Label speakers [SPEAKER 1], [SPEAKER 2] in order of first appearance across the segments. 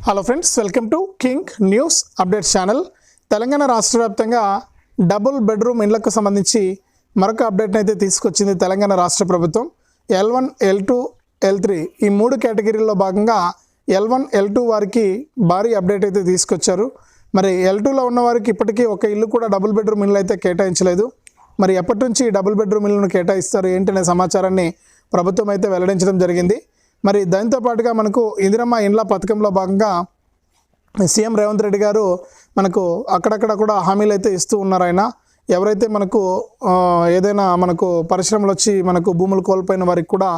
[SPEAKER 1] Hello friends, welcome to king news updates channel. Telangana రాష్ట్ర వ్యాప్తంగా double bedroom ఇండ్లకు సంబంధించి మరొక అప్డేట్ని అయితే తీసుకొచ్చింది తెలంగాణ రాష్ట్ర ప్రభుత్వం. L1, L2, L3 ఈ మూడు కేటగిరీల్లో భాగంగా L1, L2 వారికి భారీ అప్డేట్ అయితే తీసుకొచ్చారు. మరి L2లో ఉన్న వారికి ఇప్పటికీ ఒక ఇల్లు కూడా డబుల్ బెడ్రూమ్ ఇల్లు అయితే కేటాయించలేదు. మరి ఎప్పటి నుంచి డబుల్ బెడ్రూమ్ ఇల్లును కేటాయిస్తారు ఏంటనే సమాచారాన్ని ప్రభుత్వం అయితే వెల్లడించడం జరిగింది. మరి దాంతో పాటుగా మనకు ఇందిరమ్మ ఇండ్ల పథకంలో భాగంగా సీఎం రేవంత్ రెడ్డి గారు మనకు అక్కడక్కడ కూడా హామీలు అయితే ఇస్తూ ఉన్నారు. ఆయన ఎవరైతే మనకు ఏదైనా మనకు పరిశ్రమలు వచ్చి మనకు భూములు కోల్పోయిన వారికి కూడా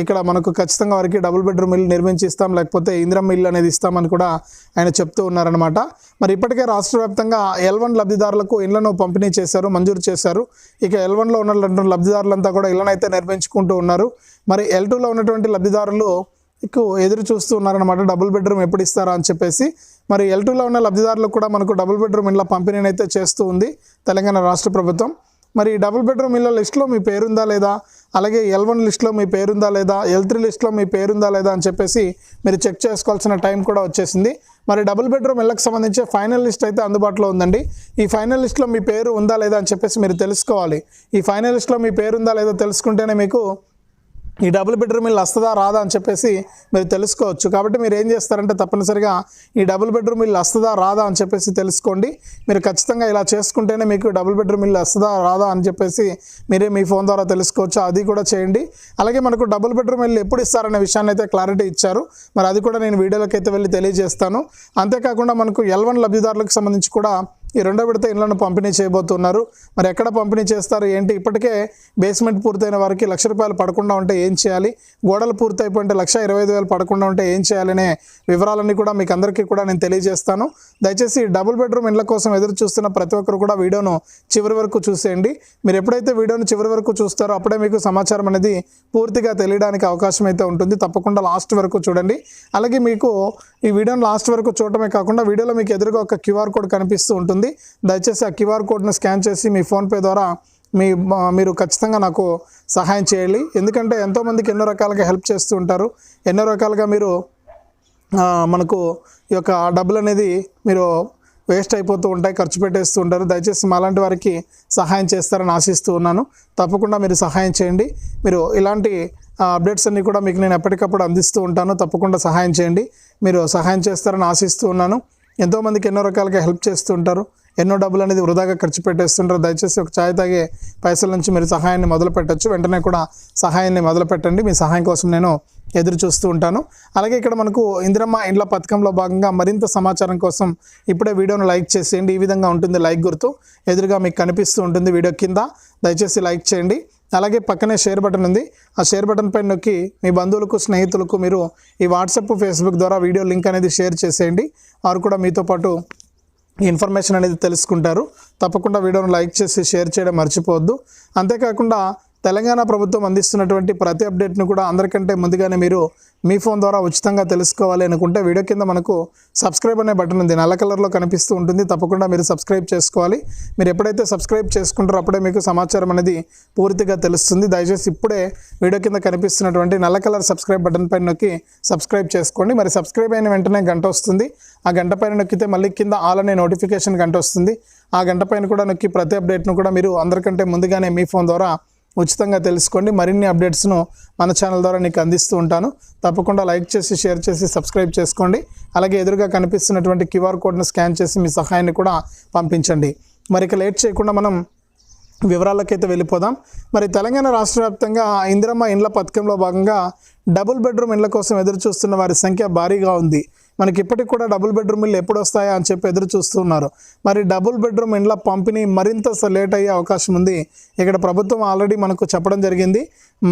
[SPEAKER 1] ఇక్కడ మనకు ఖచ్చితంగా వారికి డబుల్ బెడ్రూమ్ ఇల్లు నిర్మించి ఇస్తాం, లేకపోతే ఇందిరమ్మ ఇల్లు అనేది ఇస్తామని కూడా ఆయన చెప్తూ ఉన్నారనమాట. మరి ఇప్పటికే రాష్ట్ర వ్యాప్తంగా L1 లబ్ధిదారులకు ఇళ్లను పంపిణీ చేశారు, మంజూరు చేశారు. ఇక L1లో ఉన్న లబ్ధిదారులంతా కూడా ఇళ్లను అయితే నిర్మించుకుంటూ ఉన్నారు. మరి L2లో ఉన్నటువంటి లబ్ధిదారులు ఎదురు చూస్తూ ఉన్నారనమాట, డబుల్ బెడ్రూమ్ ఎప్పుడు ఇస్తారా అని చెప్పేసి. మరి L2లో ఉన్న లబ్ధిదారులకు కూడా మనకు డబుల్ బెడ్రూమ్ ఇళ్ళ పంపిణీని అయితే చేస్తూ ఉంది తెలంగాణ రాష్ట్ర ప్రభుత్వం. మరి డబుల్ బెడ్రూమ్ ఇళ్ళ లిస్టులో మీ పేరుందా లేదా, అలాగే L1 లిస్టులో మీ పేరుందా లేదా, L3 లిస్టులో మీ పేరుందా లేదా అని చెప్పేసి మీరు చెక్ చేసుకోవాల్సిన టైం కూడా వచ్చేసింది. మరి డబుల్ బెడ్రూమ్ ఇళ్ళకి సంబంధించి ఫైనల్ లిస్ట్ అయితే అందుబాటులో ఉందండి. ఈ ఫైనల్ లిస్టులో మీ పేరు ఉందా లేదా అని చెప్పేసి మీరు తెలుసుకోవాలి. ఈ ఫైనల్ లిస్టులో మీ పేరు ఉందా లేదా తెలుసుకుంటేనే మీకు ఈ డబుల్ బెడ్రూమ్ ఇల్లు వస్తుందా రాదా అని చెప్పేసి మీరు తెలుసుకోవచ్చు. కాబట్టి మీరు ఏం చేస్తారంటే తప్పనిసరిగా ఈ డబుల్ బెడ్రూమ్ ఇల్లు వస్తుందా రాదా అని చెప్పేసి తెలుసుకోండి. మీరు ఖచ్చితంగా ఇలా చేసుకుంటేనే మీకు డబుల్ బెడ్రూమ్ ఇల్లు వస్తుందా రాదా అని చెప్పేసి మీరే మీ ఫోన్ ద్వారా తెలుసుకోవచ్చు. అది కూడా చేయండి. అలాగే మనకు డబుల్ బెడ్రూమ్ ఇల్లు ఎప్పుడు ఇస్తారనే విషయాన్ని అయితే క్లారిటీ ఇచ్చారు. మరి అది కూడా నేను వీడియోలోకి అయితే వెళ్ళి తెలియజేస్తాను. అంతేకాకుండా మనకు L1 లబ్ధిదారులకు సంబంధించి కూడా ఈ రెండో విడత ఇళ్లను పంపిణీ చేయబోతున్నారు. మరి ఎక్కడ పంపిణీ చేస్తారు ఏంటి, ఇప్పటికే బేస్మెంట్ పూర్తయిన వారికి ₹1,00,000 పడకుండా ఉంటే ఏం చేయాలి, గోడలు పూర్తయిపోతే ₹1,25,000 పడకుండా ఉంటే ఏం చేయాలనే వివరాలన్నీ కూడా మీకు అందరికీ కూడా నేను తెలియజేస్తాను. దయచేసి డబుల్ బెడ్రూమ్ ఇళ్ల కోసం ఎదురు చూస్తున్న ప్రతి ఒక్కరు కూడా వీడియోను చివరి వరకు చూసేయండి. మీరు ఎప్పుడైతే వీడియోను చివరి వరకు చూస్తారో అప్పుడే మీకు సమాచారం అనేది పూర్తిగా తెలియడానికి అవకాశం అయితే ఉంటుంది. తప్పకుండా లాస్ట్ వరకు చూడండి. అలాగే మీకు ఈ వీడియోను లాస్ట్ వరకు చూడటమే కాకుండా వీడియోలో మీకు ఎదురుగా ఒక QR కోడ్ కనిపిస్తూ ఉంటుంది. దయచేసి ఆ QR కోడ్ను స్కాన్ చేసి మీ ఫోన్పే ద్వారా మీరు ఖచ్చితంగా నాకు సహాయం చేయాలి. ఎందుకంటే ఎంతోమందికి ఎన్నో రకాలుగా హెల్ప్ చేస్తూ ఉంటారు, ఎన్నో రకాలుగా మీరు మనకు ఈ యొక్క డబ్బులు అనేది మీరు వేస్ట్ అయిపోతూ ఉంటాయి, ఖర్చు పెట్టేస్తూ ఉంటారు. దయచేసి మాలాంటి వారికి సహాయం చేస్తారని ఆశిస్తూ ఉన్నాను. తప్పకుండా మీరు సహాయం చేయండి. మీరు ఇలాంటి అప్డేట్స్ అన్నీ కూడా మీకు నేను ఎప్పటికప్పుడు అందిస్తూ ఉంటాను. తప్పకుండా సహాయం చేయండి. మీరు సహాయం చేస్తారని ఆశిస్తూ ఉన్నాను. ఎంతోమందికి ఎన్నో రకాలుగా హెల్ప్ చేస్తూ ఉంటారు, ఎన్నో డబ్బులు అనేది వృధాగా ఖర్చు పెట్టేస్తుంటారు. దయచేసి ఒక ఛాయ్ తాగే పైసల నుంచి మీరు సహాయాన్ని మొదలు పెట్టచ్చు. వెంటనే కూడా సహాయాన్ని మొదలు పెట్టండి. మీ సహాయం కోసం నేను ఎదురు చూస్తూ ఉంటాను. అలాగే ఇక్కడ మనకు ఇందిరమ్మ ఇండ్ల పథకంలో భాగంగా మరింత సమాచారం కోసం ఇప్పుడే వీడియోను లైక్ చేసేయండి. ఈ విధంగా ఉంటుంది లైక్ గుర్తు ఎదురుగా మీకు కనిపిస్తూ ఉంటుంది వీడియో కింద. దయచేసి లైక్ చేయండి. అలాగే పక్కనే షేర్ బటన్ ఉంది. ఆ షేర్ బటన్ పైన నొక్కి మీ బంధువులకు, స్నేహితులకు మీరు ఈ వాట్సాప్, ఫేస్బుక్ ద్వారా వీడియో లింక్ అనేది షేర్ చేసేయండి. వారు కూడా మీతో పాటు ఇన్ఫర్మేషన్ అనేది తెలుసుకుంటారు. తప్పకుండా వీడియోను లైక్ చేసి షేర్ చేయడం మర్చిపోవద్దు. అంతేకాకుండా తెలంగాణ ప్రభుత్వం అందిస్తున్నటువంటి ప్రతి అప్డేట్ను కూడా అందరికంటే ముందుగానే మీరు మీ ఫోన్ ద్వారా ఉచితంగా తెలుసుకోవాలి అనుకుంటే వీడియో కింద మనకు సబ్స్క్రైబ్ అనే బటన్ ఉంది, నల్ల కలర్లో కనిపిస్తూ ఉంటుంది. తప్పకుండా మీరు సబ్స్క్రైబ్ చేసుకోవాలి. మీరు ఎప్పుడైతే సబ్స్క్రైబ్ చేసుకుంటారో అప్పుడే మీకు సమాచారం అనేది పూర్తిగా తెలుస్తుంది. దయచేసి ఇప్పుడే వీడియో కింద కనిపిస్తున్నటువంటి నల్ల కలర్ సబ్స్క్రైబ్ బటన్ పైన నొక్కి సబ్స్క్రైబ్ చేసుకోండి. మరి సబ్స్క్రైబ్ అయిన వెంటనే గంట వస్తుంది. ఆ గంట పైన నొక్కితే మళ్ళీ కింద ఆల్ అనే నోటిఫికేషన్ గంట వస్తుంది. ఆ గంట పైన కూడా నొక్కి ప్రతి అప్డేట్ను కూడా మీరు అందరికంటే ముందుగానే మీ ఫోన్ ద్వారా ఉచితంగా తెలుసుకోండి. మరిన్ని అప్డేట్స్ను మన ఛానల్ ద్వారా నీకు అందిస్తూ ఉంటాను. తప్పకుండా లైక్ చేసి షేర్ చేసి సబ్స్క్రైబ్ చేసుకోండి. అలాగే ఎదురుగా కనిపిస్తున్నటువంటి QR కోడ్ను స్కాన్ చేసి మీ సహాయాన్ని కూడా పంపించండి. మరి ఇక లేట్ చేయకుండా మనం వివరాలకైతే వెళ్ళిపోదాం. మరి తెలంగాణ రాష్ట్ర వ్యాప్తంగా ఇందిరమ్మ ఇండ్ల పథకంలో భాగంగా డబుల్ బెడ్రూమ్ ఇండ్ల కోసం ఎదురు చూస్తున్న వారి సంఖ్య భారీగా ఉంది. మనకి ఇప్పటికి కూడా డబుల్ బెడ్రూమ్ ఇల్లు ఎప్పుడు వస్తాయా అని చెప్పి ఎదురు చూస్తున్నారు. మరి డబుల్ బెడ్రూమ్ ఇండ్ల పంపిణీ మరింత లేట్ అయ్యే అవకాశం ఉంది. ఇక్కడ ప్రభుత్వం ఆల్రెడీ మనకు చెప్పడం జరిగింది,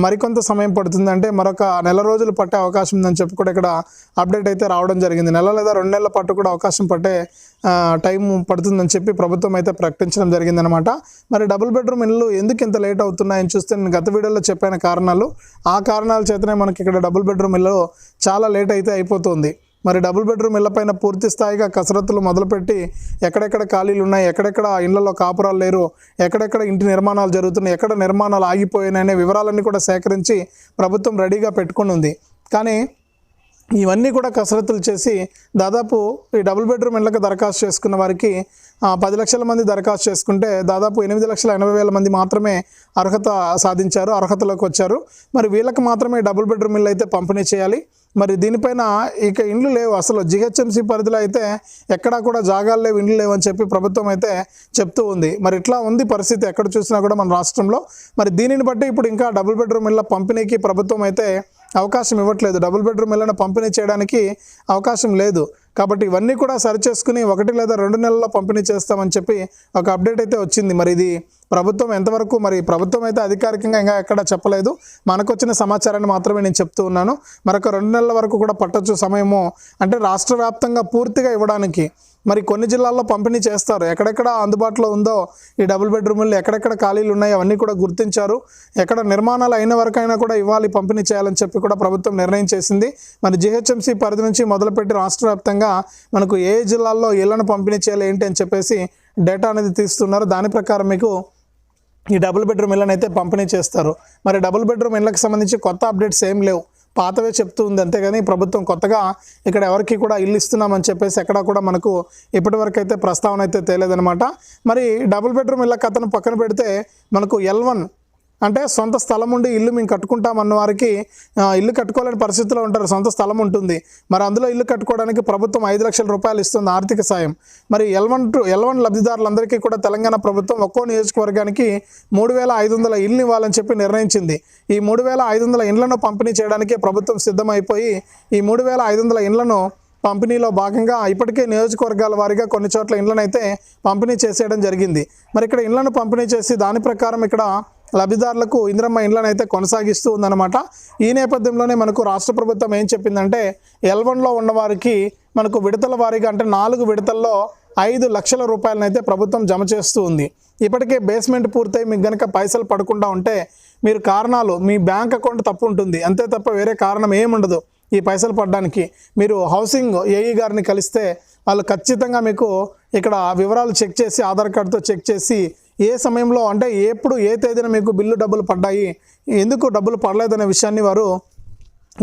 [SPEAKER 1] మరికొంత సమయం పడుతుంది, అంటే మరొక నెల రోజులు పట్టే అవకాశం ఉందని చెప్పి కూడా ఇక్కడ అప్డేట్ అయితే రావడం జరిగింది. నెల లేదా 2 నెలల పాటు కూడా అవకాశం పట్టే టైం పడుతుందని చెప్పి ప్రభుత్వం అయితే ప్రకటించడం జరిగిందనమాట. మరి డబుల్ బెడ్రూమ్ ఇల్లు ఎందుకు ఇంత లేట్ అవుతున్నాయని చూస్తే నేను గత వీడియోలో చెప్పిన కారణాలు, ఆ కారణాల చేతనే మనకి ఇక్కడ డబుల్ బెడ్రూమ్ ఇల్లు చాలా లేట్ అయితే అయిపోతుంది. మరి డబుల్ బెడ్రూమ్ ఇళ్లపైన పూర్తి స్థాయిగా కసరత్తులు మొదలుపెట్టి ఎక్కడెక్కడ ఖాళీలు ఉన్నాయి, ఎక్కడెక్కడ ఇళ్లలో కాపురాలు లేరు, ఎక్కడెక్కడ ఇంటి నిర్మాణాలు జరుగుతున్నాయి, ఎక్కడ నిర్మాణాలు ఆగిపోయినాయనే వివరాలన్నీ కూడా సేకరించి ప్రభుత్వం రెడీగా పెట్టుకుని ఉంది. కానీ ఇవన్నీ కూడా కసరత్తులు చేసి దాదాపు ఈ డబుల్ బెడ్రూమ్ ఇళ్ళకి దరఖాస్తు చేసుకున్న వారికి 10 లక్షల మంది దరఖాస్తు చేసుకుంటే దాదాపు 8,80,000 మంది మాత్రమే అర్హత సాధించారు, అర్హతలోకి వచ్చారు. మరి వీళ్ళకి మాత్రమే డబుల్ బెడ్రూమ్ ఇల్లు అయితే పంపిణీ చేయాలి. మరి దీనిపైన ఇక ఇండ్లు లేవు, అసలు జిహెచ్ఎంసీ పరిధిలో అయితే ఎక్కడా కూడా జాగాలు లేవు, ఇండ్లు లేవు అని చెప్పి ప్రభుత్వం అయితే చెప్తూ ఉంది. మరి ఇట్లా ఉంది పరిస్థితి ఎక్కడ చూసినా కూడా మన రాష్ట్రంలో. మరి దీనిని బట్టి ఇప్పుడు ఇంకా డబుల్ బెడ్రూమ్ ఇళ్ళ పంపిణీకి ప్రభుత్వం అయితే అవకాశం ఇవ్వట్లేదు, డబుల్ బెడ్రూమ్ ఇళ్ళను పంపిణీ చేయడానికి అవకాశం లేదు. కాబట్టి ఇవన్నీ కూడా సరిచేసుకుని 1 లేదా 2 నెలల్లో పంపిణీ చేస్తామని చెప్పి ఒక అప్డేట్ అయితే వచ్చింది. మరి ఇది ప్రభుత్వం ఎంతవరకు, మరి ప్రభుత్వం అయితే అధికారికంగా ఇంకా ఎక్కడ చెప్పలేదు, మనకు వచ్చిన సమాచారాన్ని మాత్రమే నేను చెప్తూ ఉన్నాను. మరొక 2 నెలల వరకు కూడా పట్టొచ్చు సమయము, అంటే రాష్ట్ర వ్యాప్తంగా పూర్తిగా ఇవ్వడానికి. మరి కొన్ని జిల్లాల్లో పంపిణీ చేస్తారు, ఎక్కడెక్కడ అందుబాటులో ఉందో ఈ డబుల్ బెడ్రూమ్లు ఎక్కడెక్కడ ఖాళీలు ఉన్నాయో అవన్నీ కూడా గుర్తించారు. ఎక్కడ నిర్మాణాలు అయిన వరకైనా కూడా ఇవ్వాలి, పంపిణీ చేయాలని చెప్పి కూడా ప్రభుత్వం నిర్ణయం చేసింది. మరి జిహెచ్ఎంసీ పరిధి నుంచి మొదలుపెట్టి రాష్ట్ర వ్యాప్తంగా మనకు ఏ జిల్లాల్లో ఇళ్లను పంపిణీ చేయాలి ఏంటి అని చెప్పేసి డేటా అనేది తీస్తున్నారు. దాని ప్రకారం మీకు ఈ డబుల్ బెడ్రూమ్ ఇళ్ళని అయితే పంపిణీ చేస్తారు. మరి డబుల్ బెడ్రూమ్ ఇళ్ళకి సంబంధించి కొత్త అప్డేట్స్ ఏం లేవు, పాతవే చెప్తూ ఉంది అంతేగాని ప్రభుత్వం కొత్తగా ఇక్కడ ఎవరికి కూడా ఇల్లు ఇస్తున్నామని చెప్పేసి ఎక్కడా కూడా మనకు ఇప్పటివరకు అయితే ప్రస్తావన అయితే తేలేదనమాట. మరి డబుల్ బెడ్రూమ్ ఇళ్ళ కథను పక్కన పెడితే మనకు L1 అంటే సొంత స్థలం ఉండి ఇల్లు మేము కట్టుకుంటామన్న వారికి ఇల్లు కట్టుకోలేని పరిస్థితిలో ఉంటారు, సొంత స్థలం ఉంటుంది. మరి అందులో ఇల్లు కట్టుకోవడానికి ప్రభుత్వం 5 లక్షల రూపాయలు ఇస్తుంది ఆర్థిక సాయం. మరి L1 లబ్ధిదారులందరికీ కూడా తెలంగాణ ప్రభుత్వం ఒక్కో నియోజకవర్గానికి 3,500 ఇల్లు ఇవ్వాలని చెప్పి నిర్ణయించింది. ఈ 3,500 ఇండ్లను పంపిణీ చేయడానికి ప్రభుత్వం సిద్ధమైపోయి ఈ 3,500 ఇండ్లను పంపిణీలో భాగంగా ఇప్పటికే నియోజకవర్గాల వారీగా కొన్ని చోట్ల ఇండ్లను అయితే పంపిణీ చేసేయడం జరిగింది. మరి ఇక్కడ ఇండ్లను పంపిణీ చేసి దాని ప్రకారం ఇక్కడ లబ్ధిదారులకు ఇందిరమ్మ ఇండ్లను అయితే కొనసాగిస్తూ ఉందన్నమాట. ఈ నేపథ్యంలోనే మనకు రాష్ట్ర ప్రభుత్వం ఏం చెప్పిందంటే L1లో ఉన్నవారికి మనకు విడతల వారీగా అంటే 4 విడతల్లో 5 లక్షల రూపాయలను అయితే ప్రభుత్వం జమ చేస్తూ ఉంది. ఇప్పటికే బేస్మెంట్ పూర్తయి మీకు గనక పైసలు పడకుండా ఉంటే మీరు కారణాలు, మీ బ్యాంక్ అకౌంట్ తప్పు ఉంటుంది, అంతే తప్ప వేరే కారణం ఏముండదు ఈ పైసలు పడడానికి. మీరు హౌసింగ్ ఏఈ గారిని కలిస్తే వాళ్ళు ఖచ్చితంగా మీకు ఇక్కడ వివరాలు చెక్ చేసి ఆధార్ కార్డుతో చెక్ చేసి ఏ సమయంలో అంటే ఎప్పుడు ఏ తేదీన మీకు బిల్లు డబ్బులు పడ్డాయి, ఎందుకు డబ్బులు పడలేదనే విషయాన్ని వారు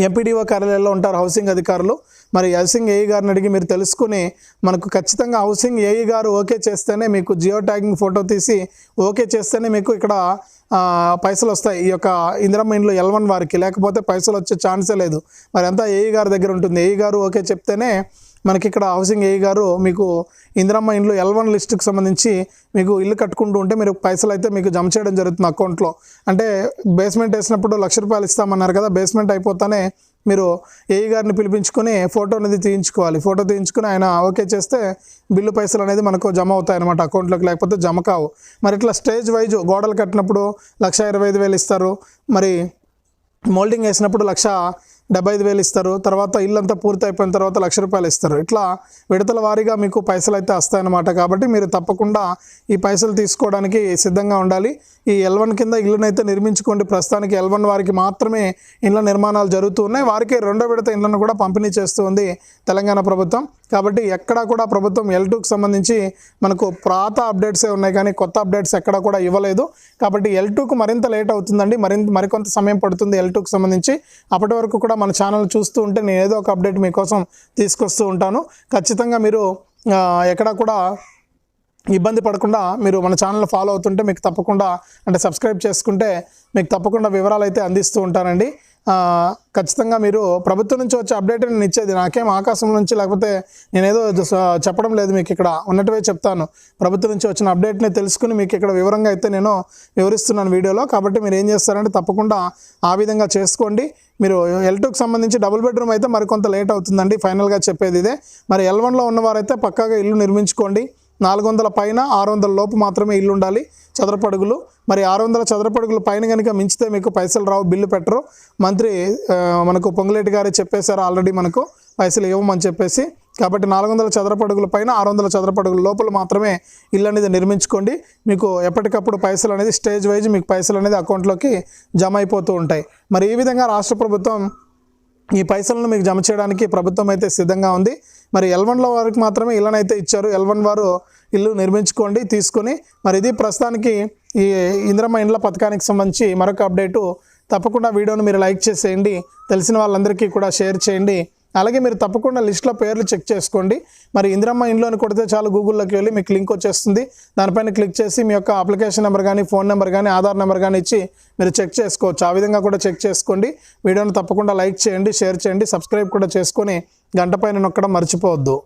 [SPEAKER 1] ఎంపీడీఓ కార్యాలయంలో ఉంటారు హౌసింగ్ అధికారులు. మరి హౌసింగ్ ఏఈ గారిని అడిగి మీరు తెలుసుకుని మనకు ఖచ్చితంగా హౌసింగ్ ఏఈ గారు ఓకే చేస్తేనే మీకు జియో ట్యాగింగ్ ఫోటో తీసి ఓకే చేస్తేనే మీకు ఇక్కడ పైసలు వస్తాయి ఈ యొక్క ఇందిరమ్మ ఇండ్లు L1 వారికి, లేకపోతే పైసలు వచ్చే ఛాన్సే లేదు. మరి అంతా ఏఈ గారి దగ్గర ఉంటుంది, ఏఈ గారు ఓకే చెప్తేనే మనకి ఇక్కడ హౌసింగ్ ఏఈ గారు మీకు ఇందిరమ్మ ఇండ్లు L1 లిస్టుకు సంబంధించి మీకు ఇల్లు కట్టుకుంటూ ఉంటే మీరు పైసలు అయితే మీకు జమ చేయడం జరుగుతుంది అకౌంట్లో. అంటే బేస్మెంట్ వేసినప్పుడు 1,00,000 రూపాయలు ఇస్తామన్నారు కదా, బేస్మెంట్ అయిపోతానే మీరు ఏఈ గారిని పిలిపించుకొని ఫోటో అనేది తీయించుకోవాలి. ఫోటో తీయించుకొని ఆయన ఓకే చేస్తే బిల్లు పైసలు అనేది మనకు జమ అవుతాయి అన్నమాట అకౌంట్లోకి, లేకపోతే జమ కావు. మరి ఇట్లా స్టేజ్ వైజ్ గోడలు కట్టినప్పుడు 1,25,000 ఇస్తారు, మరి మోల్డింగ్ వేసినప్పుడు 1,75,000 ఇస్తారు, తర్వాత ఇల్లంతా పూర్తి అయిపోయిన తర్వాత 1,00,000 రూపాయలు ఇస్తారు. ఇట్లా విడతల వారీగా మీకు పైసలు అయితే వస్తాయన్నమాట. కాబట్టి మీరు తప్పకుండా ఈ పైసలు తీసుకోవడానికి సిద్ధంగా ఉండాలి. ఈ L1 కింద ఇళ్ళనైతే నిర్మించుకోండి. ప్రస్తుతానికి L1 వారికి మాత్రమే ఇళ్ళ నిర్మాణాలు జరుగుతూ ఉన్నాయి, వారికి 2వ విడత ఇళ్లను కూడా పంపిణీ చేస్తూ ఉంది తెలంగాణ ప్రభుత్వం. కాబట్టి ఎక్కడా కూడా ప్రభుత్వం L2కి సంబంధించి మనకు పాత అప్డేట్సే ఉన్నాయి కానీ కొత్త అప్డేట్స్ ఎక్కడా కూడా ఇవ్వలేదు. కాబట్టి L2కు మరింత లేట్ అవుతుందండి, మరికొంత సమయం పడుతుంది L2కి సంబంధించి. అప్పటి వరకు కూడా మన ఛానల్ చూస్తూ ఉంటే నేను ఏదో ఒక అప్డేట్ మీకోసం తీసుకొస్తూ ఉంటాను. ఖచ్చితంగా మీరు ఎక్కడా కూడా ఇబ్బంది పడకుండా మీరు మన ఛానల్ ఫాలో అవుతుంటే మీకు తప్పకుండా అంటే సబ్స్క్రైబ్ చేసుకుంటే మీకు తప్పకుండా వివరాలు అయితే అందిస్తూ ఉంటానండి. ఖచ్చితంగా మీరు ప్రభుత్వం నుంచి వచ్చే అప్డేట్ నేను ఇచ్చేది, నాకేం ఆకాశం నుంచి లేకపోతే నేనేదో చెప్పడం లేదు, మీకు ఇక్కడ ఉన్నట్టువే చెప్తాను. ప్రభుత్వం నుంచి వచ్చిన అప్డేట్ని తెలుసుకుని మీకు ఇక్కడ వివరంగా అయితే నేను వివరిస్తున్నాను వీడియోలో. కాబట్టి మీరు ఏం చేస్తారంటే తప్పకుండా ఆ విధంగా చేసుకోండి. మీరు L2కి సంబంధించి డబుల్ బెడ్రూమ్ అయితే మరికొంత లేట్ అవుతుందండి, ఫైనల్గా చెప్పేది ఇదే. మరి L1లో ఉన్నవారైతే పక్కాగా ఇల్లు నిర్మించుకోండి. 400 పైన 600 లోపు మాత్రమే ఇల్లు ఉండాలి చదరపడుగులు. మరి 600 చదరపడుగులు పైన కనుక మించితే మీకు పైసలు రావు, బిల్లు పెట్టరు. మంత్రి మనకు పొంగులేటి గారే చెప్పేశారు ఆల్రెడీ మనకు పైసలు ఇవ్వమని చెప్పేసి. కాబట్టి 400 చదరపడుగుల పైన 600 చదరపడుగుల లోపల మాత్రమే ఇల్లు అనేది నిర్మించుకోండి. మీకు ఎప్పటికప్పుడు పైసలు అనేది స్టేజ్ వైజ్ మీకు పైసలు అనేది అకౌంట్లోకి జమ అయిపోతూ ఉంటాయి. మరి ఈ విధంగా రాష్ట్ర ప్రభుత్వం ఈ పైసలను మీకు జమ చేయడానికి ప్రభుత్వం అయితే సిద్ధంగా ఉంది. మరి L1లో వారికి మాత్రమే ఇళ్ళనైతే ఇచ్చారు. L1 వారు ఇల్లు నిర్మించుకోండి తీసుకొని. మరి ఇది ప్రస్తుతానికి ఈ ఇందిరమ్మ ఇండ్ల పథకానికి సంబంధించి మరొక అప్డేటు. తప్పకుండా వీడియోను మీరు లైక్ చేసేయండి, తెలిసిన వాళ్ళందరికీ కూడా షేర్ చేయండి. అలాగే మీరు తప్పకుండా లిస్ట్లో పేర్లు చెక్ చేసుకోండి. మరి ఇందిరమ్మ ఇండ్లు అని కొడితే చాలు గూగుల్లోకి వెళ్ళి మీకు లింక్ వచ్చేస్తుంది. దానిపైన క్లిక్ చేసి మీ యొక్క అప్లికేషన్ నెంబర్ కానీ, ఫోన్ నెంబర్ కానీ, ఆధార్ నెంబర్ కానీ ఇచ్చి మీరు చెక్ చేసుకోవచ్చు. ఆ విధంగా కూడా చెక్ చేసుకోండి. వీడియోని తప్పకుండా లైక్ చేయండి, షేర్ చేయండి, సబ్స్క్రైబ్ కూడా చేసుకొని గంట పైన నొక్కడం మర్చిపోవద్దు.